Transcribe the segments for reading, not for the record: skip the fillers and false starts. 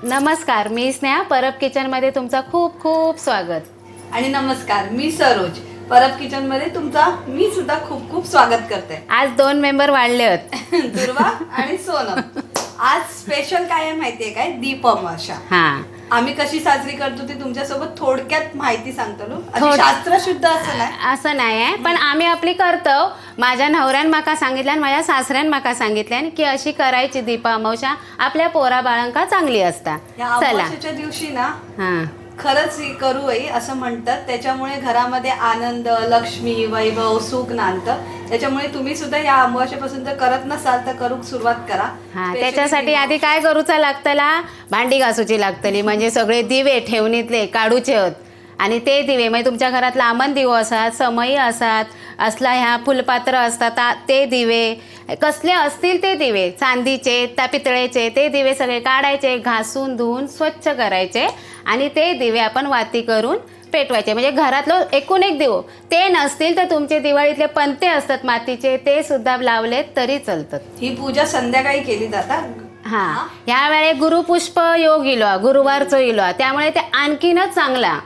नमस्कार, मी स्नेहा. परब किचनमध्ये तुमचं खूप खूप स्वागत. आणि नमस्कार, मी सरोज. परब किचनमध्ये तुमचा मी सुद्धा खूप खूप स्वागत करते. आज 2 मेंबर वाढले आहेत, दुर्वा आणि सोनम. आज स्पेशल काय आहे माहितीये काय? दीप अमावस्या. हां, आम्ही कशी साजरी करतो ती तुमच्यासोबत थोडक्यात माहिती सांगतो. शास्त्र शुद्ध असं नाही आहे, पण आम्ही आपली करतो. माझ्या नवऱ्यान माका सांगितलं आणि माझ्या सासऱ्यान माका सांगितलं की अशी करायची दीप अमावस्या आपल्या पोरा बाळांका चांगली असता. चला, अमावस्याच्या दिवशी ना खरंच करू असं म्हणतात. त्याच्यामुळे घरामध्ये आनंद, लक्ष्मी, वैभव, सुख नांदतं. त्याच्यामुळे तुम्ही सुद्धा या अमावस्येपासून जर करत नसाल तर करू सुरुवात करा. त्याच्यासाठी आधी काय करूचा लागतला? भांडी घासूची लागतली. म्हणजे सगळे दिवे ठेवणीतले काढूचे आहेत. आणि ते दिवे म्हणजे तुमच्या घरात लांबन दिवो असतात, समयी असतात, असला ह्या फुलपात्र असतात ते दिवे, कसले असतील ते दिवे, चांदीचे त्या पितळेचे ते दिवे सगळे काढायचे, घासून धुवून स्वच्छ करायचे आणि ते दिवे आपण वाती करून पेटवायचे. म्हणजे घरातलं एकूण एक दिवो. ते नसतील तर तुमचे दिवाळीतले पणते असतात मातीचे, ते सुद्धा लावलेत तरी चालतात. ही पूजा संध्याकाळी केली जातात. हां, यावेळी गुरुपुष्प योग इलो, गुरुवारचं इलो, त्यामुळे ते आणखीनच चांगला.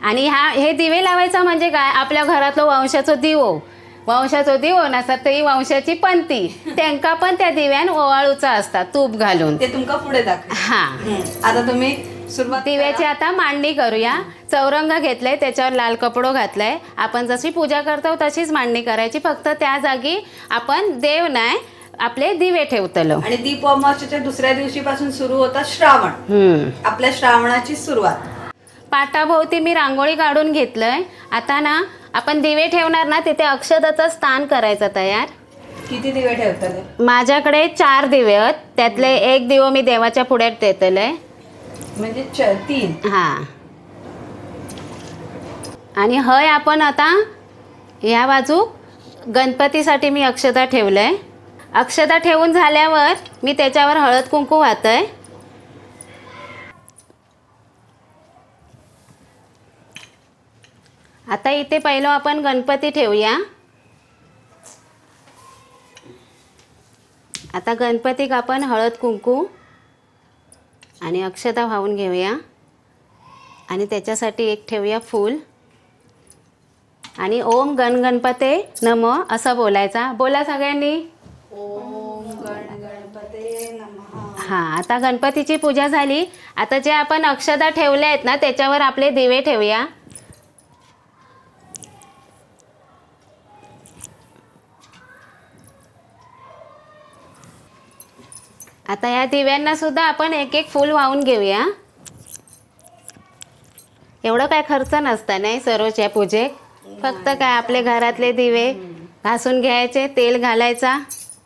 आणि हे दिवे लावायचा म्हणजे काय? आपल्या घरातलं वंशाचं दिवो नसतात तरी वंशाची पंती त्यांका पण त्या दिव्यान ओवाळूचा असतात तूप घालून. ते तुमका पुढे दाखव. हां, आता तुम्ही सुरुवात दिव्याची आता मांडणी करूया. चौरंग घेतलाय, त्याच्यावर लाल कपडो घातलाय. आपण जशी पूजा करतो तशीच मांडणी करायची, फक्त त्या जागी आपण देव नाही आपले दिवे ठेवतलो. आणि दीप अमावस्येच्या दुसऱ्या दिवशीपासून सुरू होता श्रावण. आपल्या श्रावणाची सुरुवात. पाटाभोवती मी रांगोळी काढून घेतलंय. आता ना आपण दिवे ठेवणार ना, तिथे अक्षदाचं स्थान करायचं तयार. किती दिवे ठेवतात? माझ्याकडे 4 दिवे आहेत. त्यातले एक दिवो मी देवाच्या पुढ्यात देतलंय. म्हणजे 3. हां, आणि हय आपण आता ह्या बाजू गणपतीसाठी मी अक्षता ठेवलंय. अक्षता ठेवून झाल्यावर मी त्याच्यावर हळद कुंकू वाहतय. आता इथे पहिलं आपण गणपती ठेवूया. आता गणपतीक आपण हळद कुंकू आणि अक्षता वाहून घेऊया. आणि त्याच्यासाठी एक ठेवूया फूल आणि ओम गण गणपते नमः असं बोलायचा. बोला सगळ्यांनी, ओम गण गणपते नमः. हां, आता गणपतीची पूजा झाली. आता जे आपण अक्षता ठेवल्या आहेत ना त्याच्यावर आपले दिवे ठेवूया. आता या दिव्यांना सुद्धा आपण एक एक फूल वाहून घेऊया. एवढं काय खर्च नसता नाही सरोज या पूजेत. फक्त काय आपले घरातले दिवे घासून घ्यायचे, तेल घालायचा.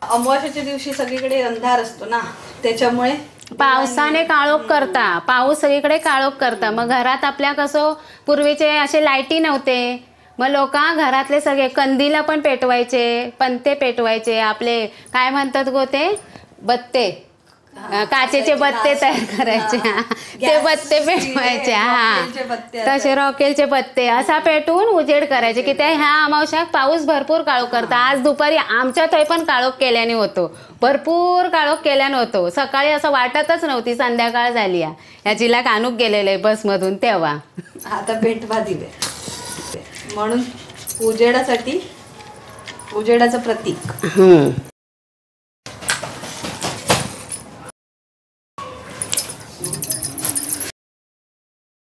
अमावस्येच्या दिवशी सगळीकडे अंधार असतो ना, त्याच्यामुळे पावसाने काळोख करता, पाऊस सगळीकडे काळोख करता. मग घरात आपल्या कसं पूर्वीचे असे लाईटी नव्हते, मग लोक घरातले सगळे कंदीला पण पेटवायचे, पणते पेटवायचे, आपले काय म्हणतात गो ते बत्ते, काचेचे बत्ते तयार करायचे, ते बत्ते पेटवायचे. हां, तसे रॉकेलचे बत्ते असा पेटवून उजेड करायचे की त्या ह्या अमावस्यात पाऊस भरपूर काळोख करता. आज दुपारी आमच्या थंय पण काळोख केल्याने होतो, भरपूर काळोख केल्याने होतो. सकाळी असं वाटतच नव्हती संध्याकाळ झाली. या जिला कानूक गेलेलं आहे बसमधून तेव्हा. आता पेटवा दिवे म्हणून उजेडासाठी, उजेडाचं प्रतीक.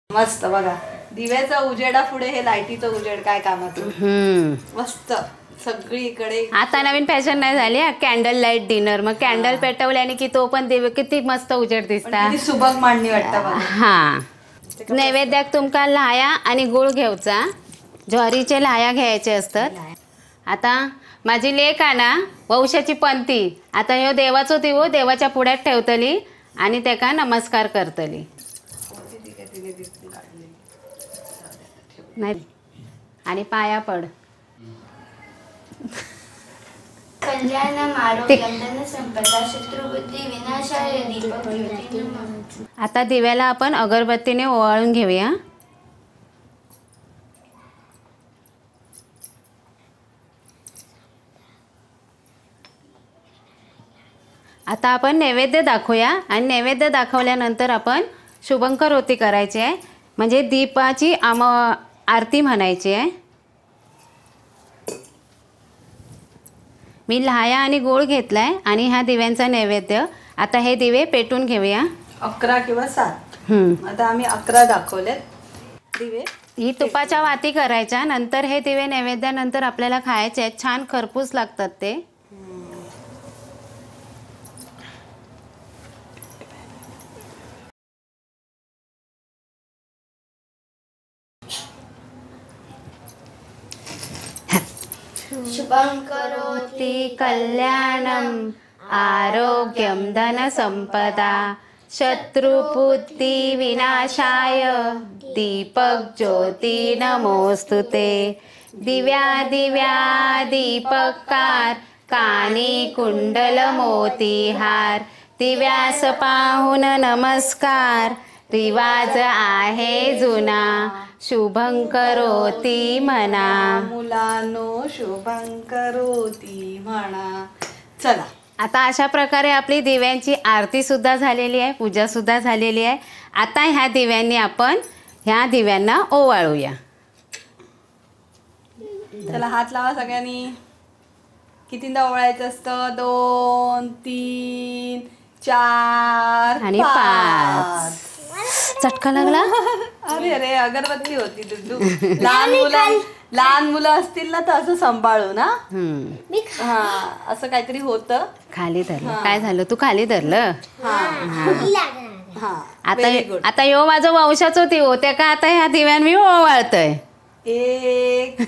मस्त बघा, दिव्याचा उजेडा पुढे हे लाईटीचं उजेड काय कामाचं. मस्त सगळीकडे. आता नवीन फॅशन नाही झाली कॅन्डल लाईट डिनर. मग कॅन्डल पेटवल्याने की तो पण दिवे किती मस्त उजेड दिसतात. सुबक मांडणी वाटतं. हां, नैवेद्याक तुमका लाह्या आणि गुळ घ्यायचा. ज्वारीचे लाह्या घ्यायचे असतात. आता माझी लेक आहे ना वंशाची पंती. आता ह्यो देवाचो दिवो देवाच्या पुढ्यात ठेवतली आणि त्याका नमस्कार करतली. नाही आणि पाया पड. कल्याण मारो यंदन संपदा शत्रुबुद्धी विनाशाय दीपक ज्योती नमः. आता दिव्याला आपण अगरबत्तीने ओवाळून घेऊया. आता आपण नैवेद्य दाखवूया आणि नैवेद्य दाखवल्यानंतर आपण शुभंकरोती करायची आहे, म्हणजे दीपाची आरती म्हणायची आहे. मी लाह्या आणि गूळ घेतलाय आणि ह्या दिव्यांचा नैवेद्य. आता हे दिवे पेटून घेऊया. 11 किंवा 7. आता आम्ही 11 दाखवलेत दिवे. ही तुपाच्या वाती करायच्या, नंतर हे दिवे नैवेद्यानंतर आपल्याला खायचे आहेत. छान खरपूस लागतात ते. शुभंकरोति कल्याणम आरोग्यम धनसंपदा शत्रुबुद्धी विनाशाय दीपक ज्योती नमोस्तुते. दिव्या दिव्या दीपकार कानी कुंडल मोतीहार. दिव्यास पाहून नमस्कार रिवाज आहे जुना. शुभंकरोती म्हणा. मुलांनो शुभंकरोती म्हणा. चला आता अशा प्रकारे आपली दिव्यांची आरती सुद्धा झालेली आहे, पूजा सुद्धा झालेली आहे. आता ह्या दिव्यांनी आपण ह्या दिव्यांना ओवाळूया. चला हात लावा सगळ्यांनी. कितींदा ओवाळायचं असतं? 2 3 4 आणि 5. चटका लागला. अरे अरे अगरबत्ती होती दुड्डू. लहान मुलं असतील ना तर असं सांभाळू ना. हा असं काहीतरी होतं. खाली धरलं. काय झालं? तू खाली धरलं. हा आता यो माझं वंशाचं ती होते का. आता ह्या दिव्यान मी ओवाळतोय. 1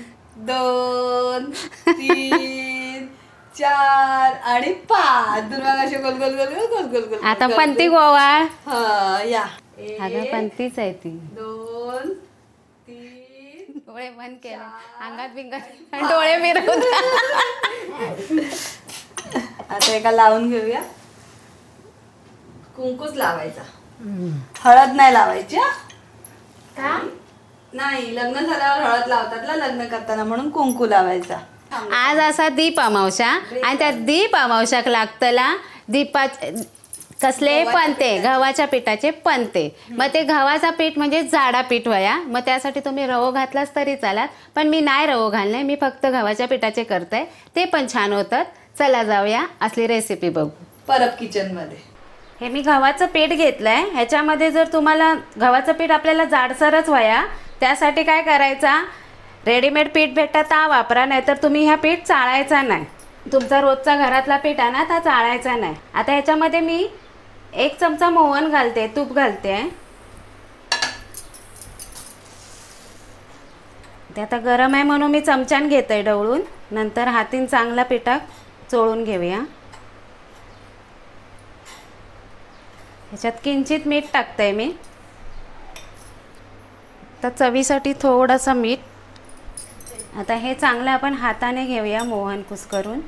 2 3 4 आणि 5. दुर्वा असे गोल गोल गोल गोल गोल गोल गोल. आता पंती ओवाळ. हा या. अगं पंतीच आहे ती. 2 3 डोळे बंद केले, अंगात बिंगात डोळे मिरवून. आता एका लावून घेऊया. कुंकूच लावायचा, हळद नाही लावायची. नाही, लग्न झाल्यावर हळद लावतात ना लग्न करताना, म्हणून कुंकू लावायचा. आज असा दीप अमावस्या आणि त्या दीप अमावस्याक लागतला दीपा कसले पंते, गव्हाच्या पिठाचे पंते. मग ते गव्हाचा पीठ म्हणजे जाडा पीठ वया. मग त्यासाठी तुम्ही रवो घातलाच तरी चालात, पण मी नाही रवो घालणे, मी फक्त गव्हाच्या पिठाचे करते. ते पण छान होतात. चला जाऊया असली रेसिपी बघू परब किचन मध्ये. हे मी गव्हाचं पीठ घेतलंय. ह्याच्यामध्ये जर तुम्हाला गव्हाचं पीठ आपल्याला जाडसरच वया, त्यासाठी काय करायचा, रेडीमेड पीठ भेटतं ता वापरा, नाहीतर तुम्ही ह्या पीठ चाळायचा नाही. तुमचा रोजचा घरातला पीठ आहे ना, ता चाळायचा नाही. आता ह्याच्यामध्ये मी 1 चमचा मोहन घालते, तूप घालते. ते आता गरम आहे म्हणून मी चमच्यान घेते ढवळून. नंतर हातीन चांगला पिठाक चोळून घेऊया. ह्याच्यात किंचित मीठ टाकते मी. तर चवीसाठी थोडंसं मीठ. आता हे चांगलं आपण हाताने घेऊया, मोहन कुस्करून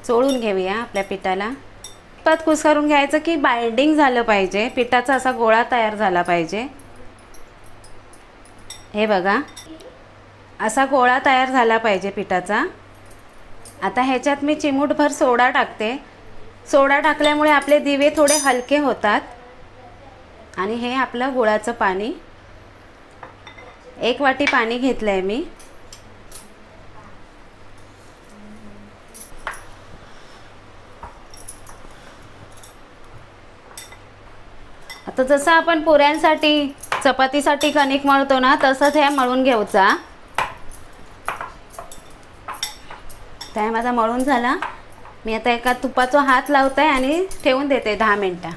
चोळून घेऊया आपल्या पिठाला. पत कुस्करून घ्यायचं की बाइंडिंग झालं पाहिजे, पिठाचा असा गोळा तयार झाला पाहिजे. हे बघा, असा गोळा तयार झाला पाहिजे पिठाचा. आता ह्याच्यात मी चिमूटभर सोडा टाकते. सोडा टाकल्यामुळे आपले दिवे थोडे हलके होतात. आणि हे आपलं गुळाचं पाणी, 1 वाटी पाणी घेतलं आहे मी. आता जसं आपण पुऱ्यांसाठी चपातीसाठी कणिक मळतो ना, तसंच हे मळून घ्यायचा. त्या माझा मळून झाला. मी आता एका तुपाचा हात लावते आणि ठेवून देते 10 मिनिटं.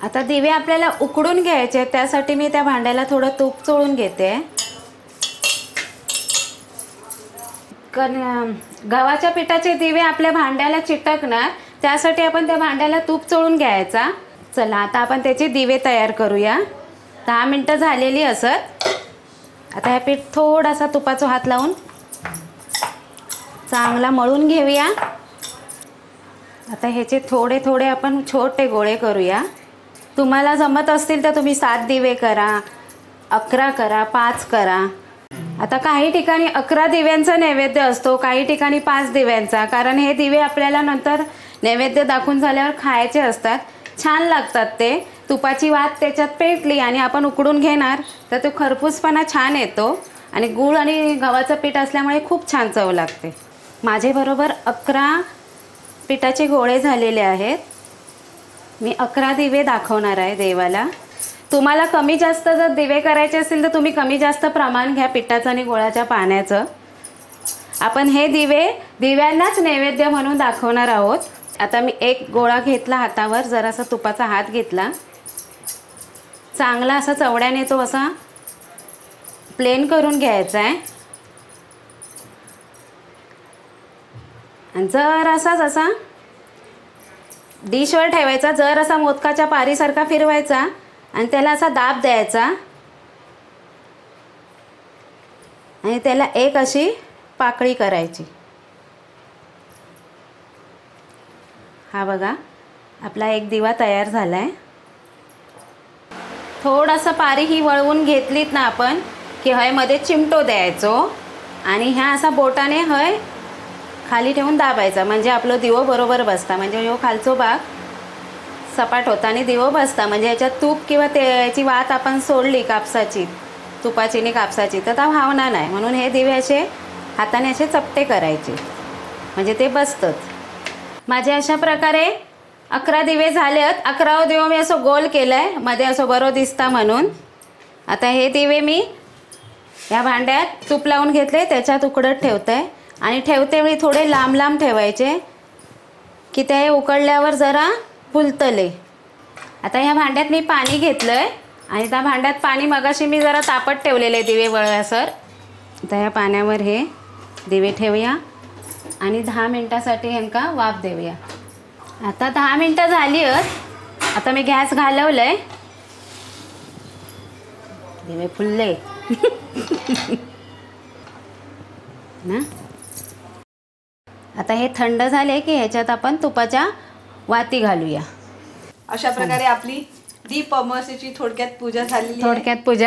आता दिवे आपल्याला उकडून घ्यायचे, त्यासाठी मी त्या भांड्याला थोडं तूप चोळून घेते. गव्हाच्या पिठाचे दिवे आपल्या भांड्याला चिटकणार, त्यासाठी आपण त्या भांड्याला तूप चोळून घ्यायचा. चला आता आपण त्याचे दिवे तयार करूया. 10 मिनिटं झालेली असत. आता हे पीठ थोडासा तुपाचा हात लावून चांगला मळून घेऊया. आता ह्याचे थोडे थोडे आपण छोटे गोळे करूया. तुम्हाला जमत असतील तर तुम्ही 7 दिवे करा, 11 करा, 5 करा. आता काही ठिकाणी 11 दिव्यांचा नैवेद्य असतो, काही ठिकाणी 5 दिव्यांचा, कारण हे दिवे आपल्याला नंतर नैवेद्य दाखवून झाल्यावर खायचे असतात. छान लागतात ते. तुपाची वात त्याच्यात पेटली आणि आपण उकडून घेणार तर तो खरपूसपणा छान येतो आणि गूळ आणि गव्हाचं पीठ असल्यामुळे खूप छान चव लागते. माझे बरोबर 11 पिठाचे गोळे झालेले आहेत. मी 11 दिवे दाखवणार आहे देवाला. तुम्हाला कमी जास्त जर दिवे करायचे असतील तर तुम्ही कमी जास्त प्रमाण घ्या पिठाचं आणि गोळाच्या पाण्याचं. आपण हे दिव्यांनाच नैवेद्य म्हणून दाखवणार आहोत. आता मी एक गोळा घेतला हातावर, जरासा तुपाचा हात घेतला, चांगला असा चवड्याने तो असा प्लेन करून घ्यायचा आहे आणि जरासाच असा डिशवर ठेवायचा, जर असा मोदकाच्या पारीसारखा फिरवायचा आणि त्याला असा दाब द्यायचा आणि त्याला एक अशी पाकळी करायची. हा बघा आपला एक दिवा तयार झाला आहे. थोडासा पारी ही वळवून घेतलीत ना आपण की हय मध्ये चिमटो द्यायचो आणि ह्या असा बोटाने हय खाली ठेवून दाबायचा, म्हणजे आपलं दिवो बरोबर बसता, म्हणजे ह्यो खालचो भाग सपाट होता आणि दिवो बसता. म्हणजे याच्यात तूप किंवा त्याची वात आपण सोडली कापसाची, तुपाची आणि कापसाची, तर त्या भावना नाही. म्हणून हे दिवे असे हाताने असे चपटे करायचे म्हणजे ते बसतात. माझे अशा प्रकारे 11 दिवे झालेत. 11वा दिवा मी असं गोल केलं आहे, मध्ये असं बरं दिसता म्हणून. आता हे दिवे मी या भांड्यात तूप लावून घेतले, त्याच्यात उकडत ठेवते आहे आणि ठेवते वेळी थोडे लांब लांब ठेवायचे की ते उकडल्यावर जरा फुलतले. आता ह्या भांड्यात मी पाणी घेतलं आहे आणि त्या भांड्यात पाणी मगाशी मी जरा तापत ठेवलेले दिवे वळल्यासर. आता ह्या पाण्यावर हे दिवे ठेवूया आणि 10 मिनटासाठी ह्यांका वाफ देऊया. आता 10 मिनटं झाली आहेत. आता मी गॅस घालवलं आहे, दिवे फुलले ना. आता हे थंड झाले की ह्याच्यात आपण तुपाच्या वाती घालूया. अशा प्रकारे आपली दीप अमावस्येची थोडक्यात पूजा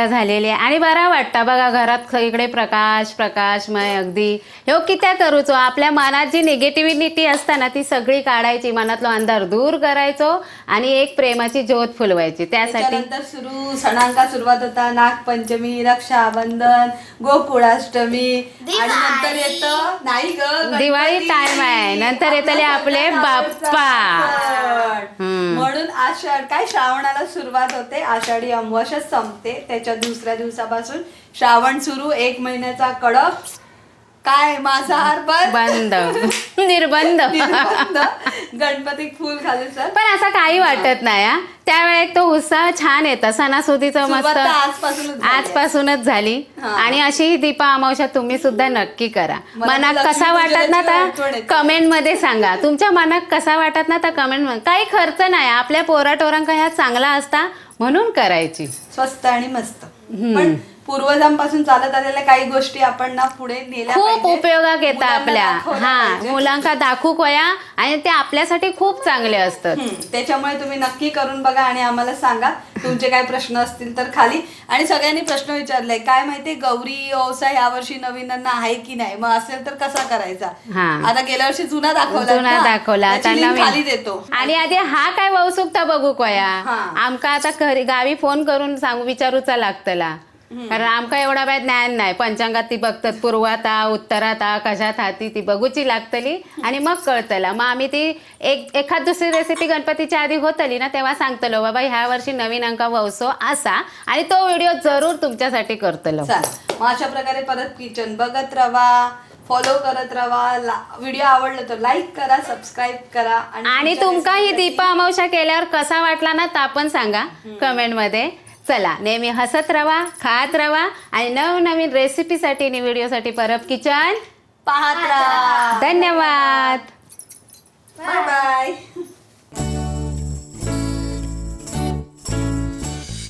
झालेली आहे आणि बरा वाटतं बघा घरात सगळीकडे प्रकाशमय अगदी. ह्यो कित्या करूचो, आपल्या मनात जी निगेटिव्हिटी असता ना ती सगळी काढायची, मनातलो अंधार दूर करायचो आणि एक प्रेमाची ज्योत फुलवायची. त्यासाठी नंतर सणांका सुरुवात होता नागपंचमी, रक्षाबंधन, गोकुळाष्टमी आणि नंतर येतं नाही ग दिवाळी टाइम आहे, नंतर येतले आपले बाप्पा. म्हणून आषाढ काय श्रावणाला सुरुवात होते, आषाढी अमावस्या संपते, त्याच्या दुसऱ्या दिवसापासून श्रावण सुरू. 1 महिन्याचा कडक काय मांसाहार बंद, निर्बंध. गणपती फुल खाली सर. पण असं काही वाटत नाही हा. त्यावेळेस तो उत्साह छान येतं. सणासुदीचं मस्त आजपासूनच झाली आणि अशी ही दीपा अमावस्या तुम्ही सुद्धा नक्की करा. मनात कसा वाटत ना तर कमेंट मध्ये सांगा. तुमच्या मनात कसा वाटत ना तर कमेंट मध्ये. काही खर्च नाही, आपल्या पोराटोरांका ह्या चांगला असता म्हणून करायची. स्वस्त आणि मस्त. पण पूर्वजांपासून चालत आलेल्या काही गोष्टी आपण ना पुढे नेल्या खूप उपयोगात येतात आपल्या. हा, मुलांका दाखवू कोया आणि ते आपल्यासाठी खूप चांगले असतात. त्याच्यामुळे तुम्ही नक्की करून बघा आणि आम्हाला सांगा तुमचे काय प्रश्न असतील तर खाली. आणि सगळ्यांनी प्रश्न विचारलाय काय माहितीये गौरी ओवसा यावर्षी नवीनांना आहे की नाही, मग असेल तर कसा करायचा. आता गेल्या वर्षी जुना दाखवला खाली देतो. आणि आधी हा काय वौसुकता बघू कोया, आमका आता गावी फोन करून सांगू विचारूचा लागतला, कारण आमका एवढा वेळ ज्ञान नाही. पंचांगात ती बघतात पूर्वाता उत्तराता कशात हाती ती बघूची लागतली आणि मग कळतला. मग आम्ही ती एखाद दुसरी रेसिपी गणपतीच्या आधी होतली ना तेव्हा सांगतलो बाबा ह्या वर्षी नवीन अंका वौसो असा, आणि तो व्हिडिओ जरूर तुमच्यासाठी करतलो. मग अशा प्रकारे परत किचन बघत राहा, फॉलो करत राहा. व्हिडिओ आवडला तर लाईक करा, सबस्क्राईब करा आणि तुमका ही दीपा अमावस्या केल्यावर कसा वाटला ना तर पण सांगा कमेंट मध्ये. चला, नेहमी हसत राहा, खात राहा आणि नवनवीन रेसिपीसाठी आणि व्हिडिओसाठी परब किचन पाहत राहा. धन्यवाद. Bye bye.